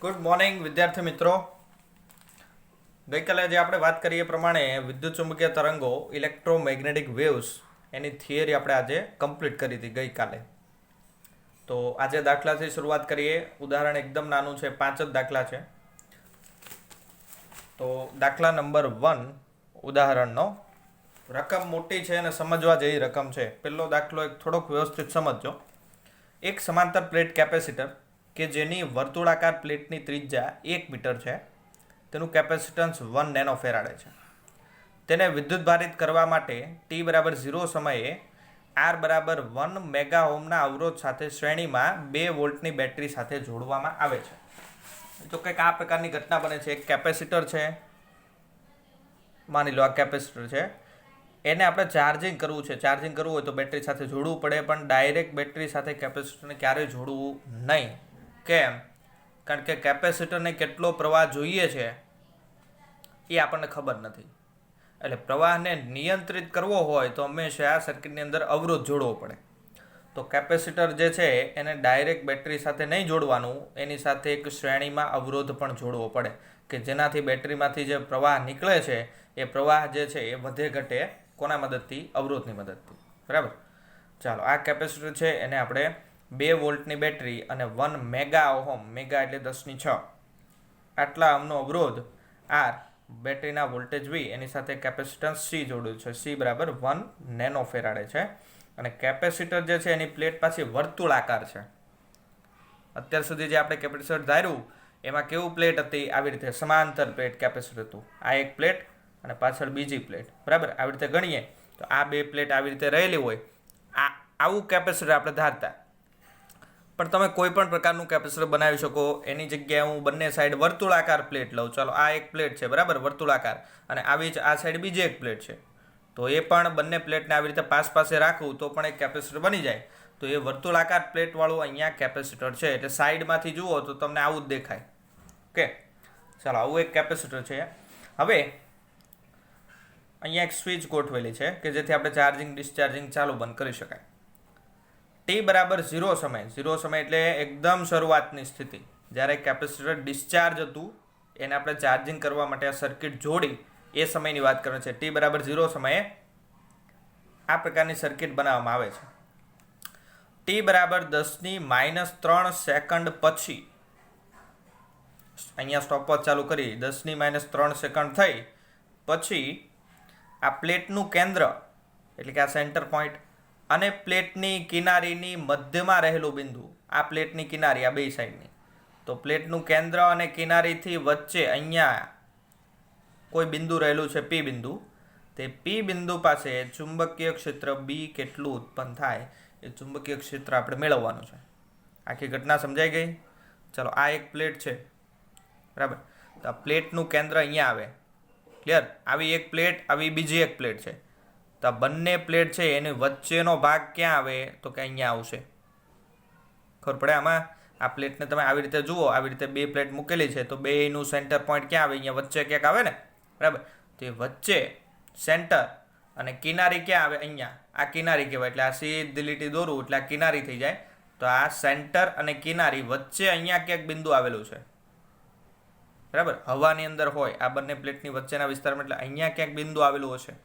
Good morning વિદ્યાર્થી મિત્રો. ગઈકાલે જે આપણે વાત કરી એ પ્રમાણે વિદ્યુત ચુંબકીય તરંગો ઇલેક્ટ્રોમેગ્નેટિક વેવ્સ એની થિયરી આપણે આજે કમ્પ્લીટ કરી હતી ગઈકાલે. તો આજે દાખલાથી શરૂઆત કરીએ. ઉદાહરણ એકદમ નાનું છે, 5 જ દાખલા છે. તો દાખલા નંબર 1 ઉદાહરણનો રકમ મોટી છે અને સમજવા જેવી રકમ છે. પહેલો દાખલો એક થોડોક વ્યવસ્થિત સમજજો. એક સમાંતર પ્લેટ કેપેસિટર કે જેની વર્તુળાકાર પ્લેટની ત્રિજ્યા 1 મીટર છે, તેનું કેપેસિટન્સ 1 નેનો ફેરાડે છે. તેને વિદ્યુતભારિત કરવા માટે t=0 સમયે R=1 મેગા ઓહ્મના અવરોધ સાથે શ્રેણીમાં 2 વોલ્ટની બેટરી સાથે જોડવામાં આવે છે. તો કંઈક આ પ્રકારની ઘટના બને છે. એક કેપેસિટર છે, માની લો આ કેપેસિટર છે, એને આપણે ચાર્જિંગ કરવું છે. ચાર્જિંગ કરવું હોય તો બેટરી સાથે જોડવું પડે, પણ ડાયરેક્ટ બેટરી સાથે કેપેસિટરને ક્યારેય જોડવું નહીં. કેમ? કારણ કે કેપેસિટરને કેટલો પ્રવાહ જોઈએ છે એ આપણને ખબર નથી. એટલે પ્રવાહને નિયંત્રિત કરવો હોય તો હંમેશા આ સર્કિટની અંદર અવરોધ જોડવો પડે. તો કેપેસિટર જે છે એને ડાયરેક્ટ બેટરી સાથે નહીં જોડવાનું, એની સાથે એક શ્રેણીમાં અવરોધ પણ જોડવો પડે કે જેનાથી બેટરીમાંથી જે પ્રવાહ નીકળે છે એ પ્રવાહ જે છે એ વધે ઘટે કોના મદદથી? અવરોધની મદદથી. બરાબર. ચાલો, આ કેપેસિટર છે એને આપણે 2 વોલ્ટની બેટરી અને 1 મેગા ઓહમ, મેગા એટલે 10⁶, આટલા ઓહમનો અવરોધ R, બેટરીના વોલ્ટેજ V, એની સાથે કેપેસિટન્સ C જોડ્યું છે. C=1 નેનો ફેરાડે છે. અને કેપેસિટર જે છે એની પ્લેટ પાછી વર્તુળાકાર છે. અત્યાર સુધી જે આપણે કેપેસિટર ધાર્યું એમાં કેવું પ્લેટ હતી? આવી રીતે સમાંતર પ્લેટ કેપેસિટર હતું. આ એક પ્લેટ અને પાછળ બીજી પ્લેટ. બરાબર. આવી રીતે ગણીએ તો આ 2 પ્લેટ આવી રીતે રહેલી હોય. આવું કેપેસિટર આપણે ધારતા. પણ તમે કોઈ પણ પ્રકારનું કેપેસિટર બનાવી શકો. એની જગ્યાએ હું બંને સાઈડ વર્તુળાકાર પ્લેટ લઉં. ચાલો, આ એક પ્લેટ છે, બરાબર, વર્તુળાકાર, અને આવી જ આ સાઈડ બીજી એક પ્લેટ છે. તો એ પણ બંને પ્લેટને આવી રીતે પાસે રાખું તો પણ એક કેપેસિટર બની જાય. તો એ વર્તુળાકાર પ્લેટવાળું અહીંયા કેપેસિટર છે. એટલે સાઈડમાંથી જુઓ તો તમને આવું જ દેખાય. ઓકે, ચાલો, આવું એક કેપેસિટર છે. હવે અહીંયા એક સ્વિચ ગોઠવેલી છે કે જેથી આપણે ચાર્જિંગ ડિસ્ચાર્જિંગ ચાલુ બંધ કરી શકાય. t=0 સમય, 0 સમય એટલે એકદમ શરૂઆતની સ્થિતિ, જ્યારે કેપેસિટર ડિસ્ચાર્જ હતું એને આપણે ચાર્જિંગ કરવા માટે આ સર્કિટ જોડી એ સમયની વાત કરે છે. t=0 સમયે આ પ્રકારની સર્કિટ બનાવવામાં આવે છે. t=10⁻³ સેકન્ડ પછી, અહીંયા સ્ટોપવોચ ચાલુ કરી, 10⁻³ સેકન્ડ થઈ પછી આ પ્લેટનું કેન્દ્ર એટલે કે આ સેન્ટર પોઈન્ટ અને પ્લેટની કિનારીની મધ્યમાં રહેલું બિંદુ, આ પ્લેટની કિનારી, આ બે સાઈડની, તો પ્લેટનું કેન્દ્ર અને કિનારીથી વચ્ચે અહીંયા કોઈ બિંદુ રહેલું છે, P બિંદુ. તે P બિંદુ પાસે ચુંબકીય ક્ષેત્ર B કેટલું ઉત્પન્ન થાય એ ચુંબકીય ક્ષેત્ર આપણે મેળવવાનું છે. આખી ઘટના સમજાઈ ગઈ? ચલો, આ એક પ્લેટ છે, બરાબર. તો આ પ્લેટનું કેન્દ્ર અહીંયા આવે. ક્લિયર? આવી એક પ્લેટ, આવી બીજી એક પ્લેટ છે. તો આ બંને પ્લેટ છે એની વચ્ચેનો ભાગ ક્યાં આવે? તો કે અહીંયા આવશે. ખબર પડે આમાં? આ પ્લેટને તમે આવી રીતે જુઓ, આવી રીતે 2 પ્લેટ મૂકેલી છે તો બેયનું સેન્ટર પોઈન્ટ ક્યાં આવે? અહીંયા વચ્ચે ક્યાંક આવે ને, બરાબર. તો એ વચ્ચે સેન્ટર અને કિનારી ક્યાં આવે? અહીંયા. આ કિનારી કહેવાય. એટલે આ સીધી લીટી દોરું એટલે આ કિનારી થઈ જાય. તો આ સેન્ટર અને કિનારી વચ્ચે અહીંયા ક્યાંક બિંદુ આવેલું છે, બરાબર. હવાની અંદર હોય આ બંને પ્લેટની વચ્ચેના વિસ્તારમાં, એટલે અહીંયા ક્યાંક બિંદુ આવેલું હશે.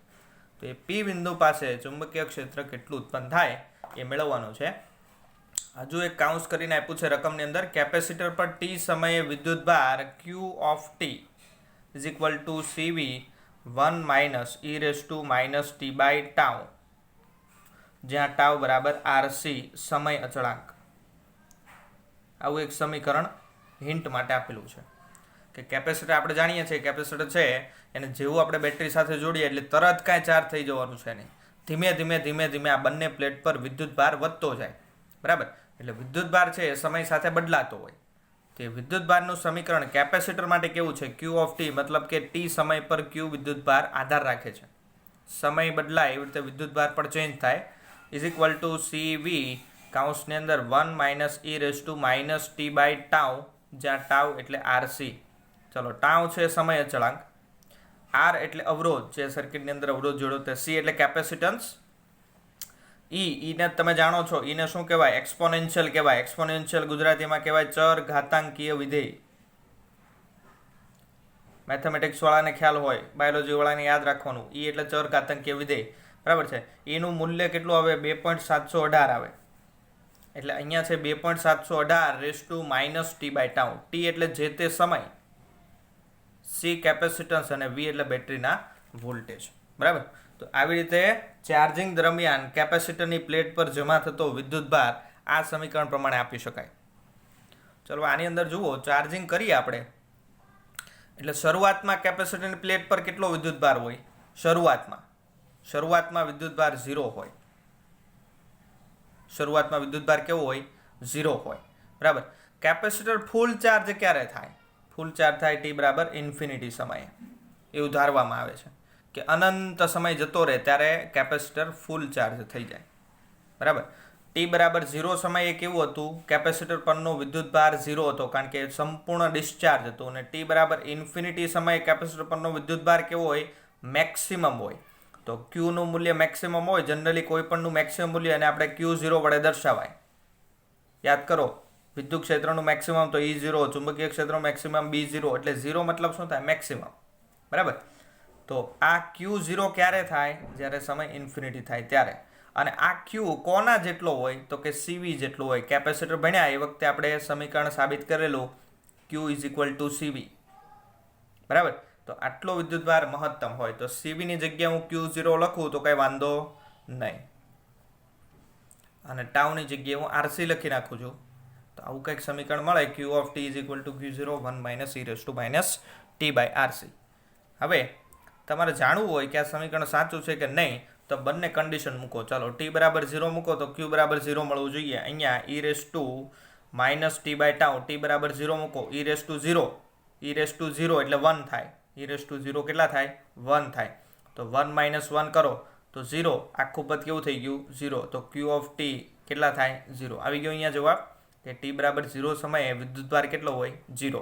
તો એ P બિંદુ પાસે ચુંબકીય ક્ષેત્ર કેટલું ઉત્પન્ન થાય એ મેળવવાનું છે. હજુ એક કાઉન્સ કરીને આપ્યું છે રકમની અંદર. કેપેસિટર પર t સમયે વિદ્યુતભાર Q of t =CV 1 - e t/τ, જ્યાં τ RC સમય અચળાંક. આવું એક સમીકરણ હિન્ટ માટે આપેલું છે કે કેપેસિટર આપણે જાણીએ છીએ, કેપેસિટર છે એને જેવું આપણે બેટરી સાથે જોડીએ એટલે તરત કાંઈ ચાર્જ થઈ જવાનું છે નહીં. ધીમે ધીમે આ બંને પ્લેટ પર વિદ્યુતભાર વધતો જાય, બરાબર. એટલે વિદ્યુતભાર છે એ સમય સાથે બદલાતો હોય. તે વિદ્યુતભારનું સમીકરણ કેપેસિટર માટે કેવું છે? Q ઓફ t, મતલબ કે t સમય પર Q વિદ્યુતભાર આધાર રાખે છે. સમય બદલાય એવી રીતે વિદ્યુતભાર પણ ચેન્જ થાય. CV કાઉન્સની અંદર 1 - e t/τ, જ્યાં τ એટલે RC. ચલો, τ છે સમય અચળાંક, R એટલે અવરોધ છે સર્કિટની અંદર અવરોધ જોડો, તે C એટલે કેપેસિટન્સ, ઈને તમે જાણો છો, ઈને શું કહેવાય? એક્સપોનેન્શિયલ કહેવાય. એક્સપોનેન્શિયલ ગુજરાતીમાં કહેવાય ચર ઘાતાંકીય વિધેય. મેથેમેટિક્સવાળાને ખ્યાલ હોય, બાયોલોજીવાળાને યાદ રાખવાનું, એ એટલે ચરઘાતાંકીય વિધેય, બરાબર છે. એનું મૂલ્ય કેટલું આવે? 2.718 આવે. એટલે અહીંયા છે 2.718 raise to minus T by tau. T એટલે જે તે સમય, સી કેપેસિટન્સ અને વી એટલે બેટરીના વોલ્ટેજ, બરાબર. તો આવી રીતે ચાર્જિંગ દરમિયાન કેપેસિટરની પ્લેટ પર જમા થતો વિદ્યુતભાર આ સમીકરણ પ્રમાણે આપી શકાય. ચલો આની અંદર જુઓ, ચાર્જિંગ કરીએ આપણે એટલે શરૂઆતમાં કેપેસિટરની પ્લેટ પર કેટલો વિદ્યુતભાર હોય? શરૂઆતમાં વિદ્યુતભાર 0 હોય. શરૂઆતમાં વિદ્યુતભાર કેવો હોય? 0 હોય, બરાબર. કેપેસિટર ફૂલ ચાર્જ ક્યારે થાય? ફૂલ ચાર્જ થાય ટી બરાબર ઇન્ફિનિટી સમયે. એવું ધારવામાં આવે છે કે અનંત સમય જતો રહે ત્યારે કેપેસિટર ફૂલ ચાર્જ થઈ જાય, બરાબર. ટી બરાબર 0 સમયે કેવું હતું? કેપેસિટર પરનો વિદ્યુતભાર 0 હતો, કારણ કે સંપૂર્ણ ડિસ્ચાર્જ હતું. અને ટી બરાબર ઇન્ફિનિટી સમયે કેપેસિટર પરનો વિદ્યુતભાર કેવો હોય? મેક્સિમમ હોય. તો ક્યુનું મૂલ્ય મેક્સિમમ હોય. જનરલી કોઈ પણનું મેક્સિમમ મૂલ્ય અને આપણે Q0 વડે દર્શાવાય. યાદ કરો, વિદ્યુત ક્ષેત્રનું મેક્સિમમ તો E0, ચુંબકીય ક્ષેત્રનું મેક્સિમમ B0. એટલે 0 મતલબ શું થાય? મેક્સિમમ, બરાબર. તો આ Q0 ક્યારે થાય? જ્યારે સમય ઇન્ફિનિટી થાય ત્યારે. અને આ Q કોના જેટલો હોય? તો કે CV જેટલો હોય. કેપેસિટર ભણ્યા એ વખતે આપણે સમીકરણ સાબિત કરેલું, Q is equal two CV, બરાબર. તો આટલો વિદ્યુતભાર મહત્તમ હોય તો CV ની જગ્યાએ હું Q0 લખું તો કંઈ વાંધો નહીં, અને ટાઉની જગ્યાએ હું RC લખી નાખું છું. તો આવું કંઈક સમીકરણ મળે, Q of T is equal to Q0 1 minus e raise to minus T by RC. હવે તમારે જાણવું હોય કે આ સમીકરણ સાચું છે કે નહીં, તો બંને કન્ડિશન મૂકો. ચાલો T બરાબર 0 મૂકો તો Q બરાબર 0 મળવું જોઈએ. અહીંયા e raise to minus T by tau, T બરાબર 0 મૂકો, e raise to 0, e raise to 0 એટલે 1 થાય. e રેસ ટુ 0 કેટલા થાય? 1 થાય. તો 1 માઇનસ 1 કરો તો 0, આખું પદ કેવું થઈ ગયું? 0. તો Q ઓફ T કેટલા થાય? 0. આવી ગયો અહીંયા જવાબ કે T બરાબર 0 સમયે વિદ્યુતભાર કેટલો હોય? 0.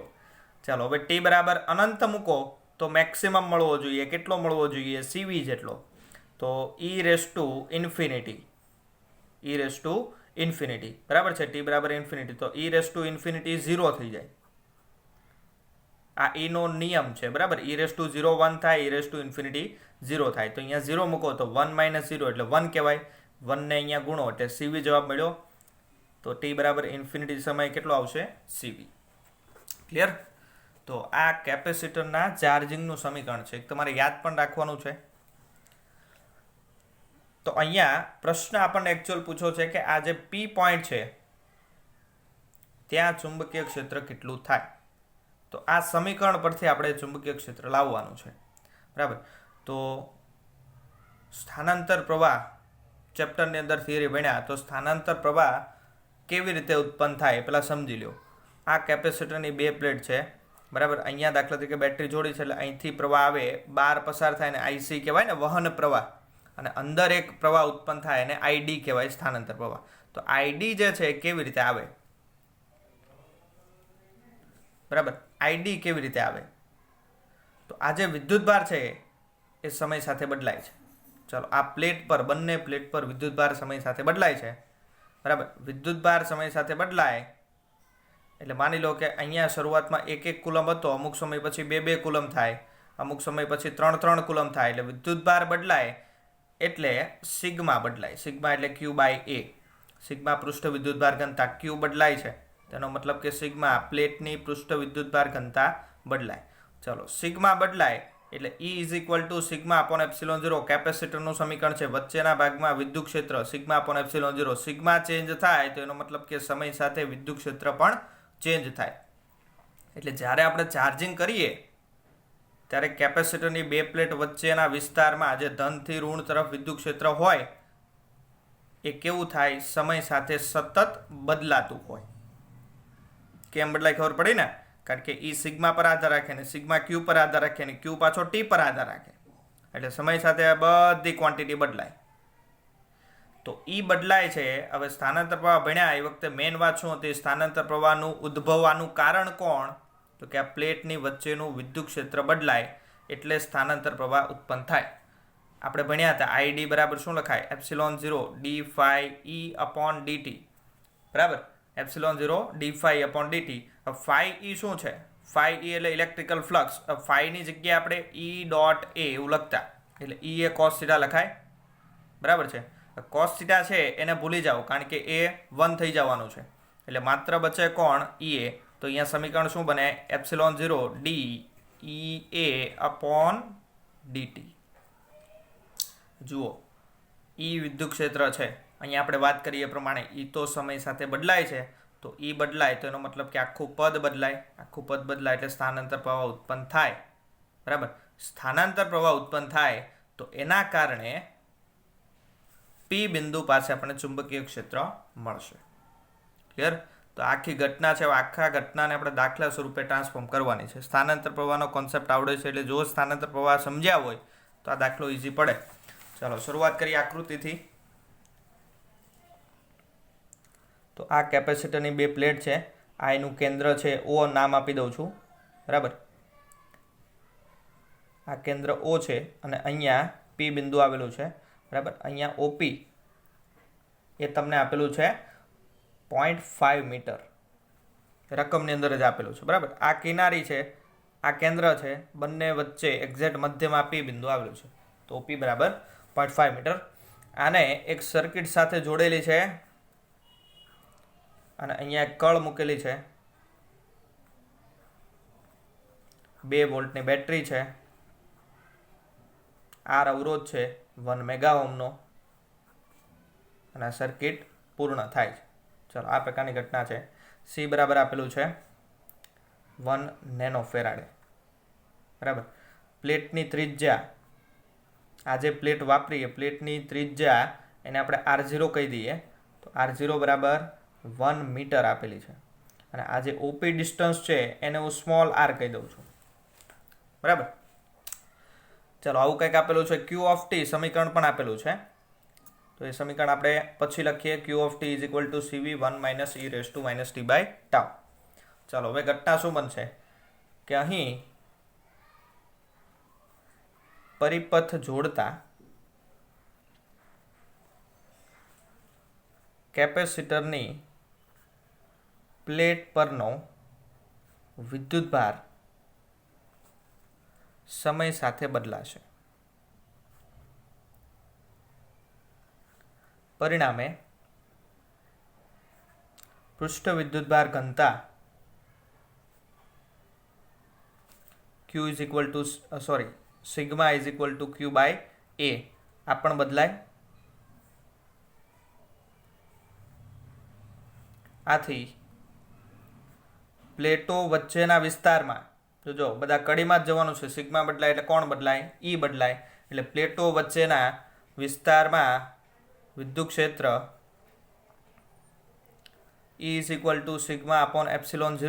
ચાલો હવે T બરાબર અનંત મૂકો તો મેક્સિમમ મળવો જોઈએ. કેટલો મળવો જોઈએ? CV જેટલો. તો e raise two infinity, e raise two infinity, બરાબર છે. T બરાબર ઇન્ફિનિટી, તો e રેસ ટુ ઇન્ફિનિટી 0 થઈ જાય. આ e નો નિયમ છે, બરાબર. e રેસ ટુ 0 1 થાય, e રેસ ટુ ઇન્ફિનિટી 0 થાય. તો અહીંયા 0 મૂકો તો 1 માઇનસ 0 એટલે 1 કહેવાય. 1 ને અહીંયા ગુણો એટલે CV જવાબ મળ્યો. તો T બરાબર ઇન્ફિનિટી સમય કેટલો આવશે? CV. ક્લિયર? તો આ કેપેસિટરના ચાર્જિંગનું સમીકરણ છે. તમારે યાદ પણ રાખવાનું છે. તો અહીંયા પ્રશ્ન આપણને એકચ્યુઅલ પૂછ્યો છે કે આ જે P પોઈન્ટ છે ત્યાં ચુંબકીય ક્ષેત્ર કેટલું થાય. તો આ સમીકરણ પરથી આપણે ચુંબકીય ક્ષેત્ર લાવવાનું છે, બરાબર. તો સ્થાનાંતર પ્રવાહ ચેપ્ટરની અંદર થિયરી ભણ્યા, તો સ્થાનાંતર પ્રવાહ કેવી રીતે ઉત્પન્ન થાય પહેલાં સમજી લો. આ કેપેસિટરની બે પ્લેટ છે, બરાબર. અહીંયા દાખલા તરીકે બેટરી જોડી છે એટલે અહીંથી પ્રવાહ આવે, બહાર પસાર થાય ને IC કહેવાય ને, વહન પ્રવાહ. અને અંદર એક પ્રવાહ ઉત્પન્ન થાય અને ID કહેવાય, સ્થાનાંતર પ્રવાહ. તો ID જે છે કેવી રીતે આવે, બરાબર. ID કેવી રીતે આવે? તો આ જે વિદ્યુતભાર છે એ સમય સાથે બદલાય છે. ચાલો આ પ્લેટ પર, બંને પ્લેટ પર વિદ્યુતભાર સમય સાથે બદલાય છે, બરાબર. વિદ્યુતભાર સમય સાથે બદલાય એટલે માની લો કે અહીંયા શરૂઆતમાં 1 કુલમ હતો, અમુક સમય પછી 2 કુલમ થાય, અમુક સમય પછી 3 કુલમ થાય. એટલે વિદ્યુતભાર બદલાય એટલે સિગ્મા બદલાય. સિગ્મા એટલે Q બાય A. સિગ્મા પૃષ્ઠ વિદ્યુતભાર ઘનતા, Q બદલાય છે તેનો મતલબ કે સિગ્મા પ્લેટની પૃષ્ઠ વિદ્યુતભાર ઘનતા બદલાય. ચલો સિગ્મા બદલાય એટલે E is equal to sigma upon epsilon 0. કેપેસિટરનું સમીકરણ છે, વચ્ચેના ભાગમાં વિદ્યુત ક્ષેત્ર sigma upon epsilon 0. Sigma change થાય તો એનો મતલબ કે સમય સાથે વિદ્યુત ક્ષેત્ર પણ ચેન્જ થાય. એટલે જ્યારે આપણે ચાર્જિંગ કરીએ ત્યારે કેપેસિટરની બે પ્લેટ વચ્ચેના વિસ્તારમાં જે ધનથી ઋણ તરફ વિદ્યુત ક્ષેત્ર હોય એ કેવું થાય? સમય સાથે સતત બદલાતું હોય. કેમ બદલાય ખબર પડી ને? કારણ કે E સિગ્મા પર આધાર રાખે ને સિગ્મા Q પર આધાર રાખે ને Q પાછો T પર આધાર રાખે. એટલે સમય સાથે આ બધી ક્વોન્ટિટી બદલાય. તો E બદલાય છે. હવે સ્થાનાંતર પ્રવાહ ભણ્યા એ વખતે મેઇન વાત શું હતી? સ્થાનાંતર પ્રવાહનું ઉદ્ભવવાનું કારણ કોણ? તો કે આ પ્લેટની વચ્ચેનું વિદ્યુત ક્ષેત્ર બદલાય એટલે સ્થાનાંતર પ્રવાહ ઉત્પન્ન થાય. આપણે ભણ્યા હતા ID બરાબર શું લખાય? Epsilon 0 d phi E upon dt, બરાબર. Epsilon 0 d phi upon dt. phi E શું છે? ફાઈ ઈ એટલે ઇલેક્ટ્રિકલ ફ્લક્સ. ફાઈની જગ્યાએ આપણે ઈ ડોટ એ એવું લખતા, એટલે ઈ એ કોસ થીટા લખાય. બરાબર છે. કોસ થીટા છે એને ભૂલી જાઓ, કારણ કે એ 1 થઈ જવાનું છે, એટલે માત્ર બચે કોણ? ઈ એ. તો અહીંયા સમીકરણ શું બને? એપ્સિલોન 0 ડી ઈ એ અપોન ડીટી. જુઓ, ઈ વિદ્યુત ક્ષેત્ર છે. અહીંયા આપણે વાત કરીએ એ પ્રમાણે ઈ તો સમય સાથે બદલાય છે, તો ઈ બદલાય તો એનો મતલબ કે આખું પદ બદલાય. આખું પદ બદલાય એટલે સ્થાનાંતર પ્રવાહ ઉત્પન્ન થાય. બરાબર. સ્થાનાંતર પ્રવાહ ઉત્પન્ન થાય તો એના કારણે પી બિંદુ પાસે આપણને ચુંબકીય ક્ષેત્ર મળશે. ક્લિયર? તો આખી ઘટના છે, આખા ઘટનાને આપણે દાખલા સ્વરૂપે ટ્રાન્સફોર્મ કરવાની છે. સ્થાનાંતર પ્રવાહનો કોન્સેપ્ટ આવડે છે, એટલે જો સ્થાનાંતર પ્રવાહ સમજ્યા હોય તો આ દાખલો ઇઝી પડે. ચાલો શરૂઆત કરીએ આકૃતિથી. તો આ કેપેસિટરની બે પ્લેટ છે. આ એનું કેન્દ્ર છે, ઓ નામ આપી દઉં છું. બરાબર. આ કેન્દ્ર ઓ છે અને અહીંયા પી બિંદુ આવેલું છે. બરાબર. અહીંયા ઓપી એ તમને આપેલું છે 0.5 મીટર, રકમની અંદર જ આપેલું છે. બરાબર. આ કિનારી છે, આ કેન્દ્ર છે, બંને વચ્ચે એક્ઝેક્ટ મધ્યમાં પી બિંદુ આવેલું છે. તો પી બરાબર 0.5 મીટર. આને એક સર્કિટ સાથે જોડેલી છે અને અહીંયા એક કળ મૂકેલી છે. 2 વોલ્ટની બેટરી છે. આર અવરોધ છે 1 મેગા ઓહ્મનો, અને આ સર્કિટ પૂર્ણ થાય છે. ચલો, આ પ્રકારની ઘટના છે. સી બરાબર આપેલું છે 1 નેનો ફેરાડે. બરાબર. પ્લેટની ત્રિજ્યા, આ જે પ્લેટ વાપરીએ પ્લેટની ત્રિજ્યા એને આપણે R0 કહી દઈએ. તો R0 બરાબર 1 મીટર આપેલી છે, અને આ જે ઓપી ડિસ્ટન્સ છે એને હું સ્મોલ આર કહી દઉં છું. બરાબર. ચલો, આવું કંઈક આપેલું છે. ક્યુ ઓફ ટી સમીકરણ પણ આપેલું છે, તો એ સમીકરણ આપણે પછી લખીએ. Q of t is equal to CV 1 minus e raise to minus T by tau. ચાલો, હવે ઘટના શું બનશે કે અહીં પરિપથ જોડતા કેપેસિટરની પ્લેટ પરનો વિદ્યુતભાર સમય સાથે બદલાશે. પરિણામે પૃષ્ઠ વિદ્યુતભાર ઘનતા Q is equal to sigma is equal to q by A આ પણ બદલાય. આથી પ્લેટો વચ્ચેના વિસ્તારમાં જો બધા કડીમાં જ જવાનું છે. સિગ્મા બદલાય એટલે કોણ બદલાય? ઈ બદલાય. એટલે પ્લેટો વચ્ચેના વિસ્તારમાં વિદ્યુત ક્ષેત્ર E is equal to sigma upon epsilon 0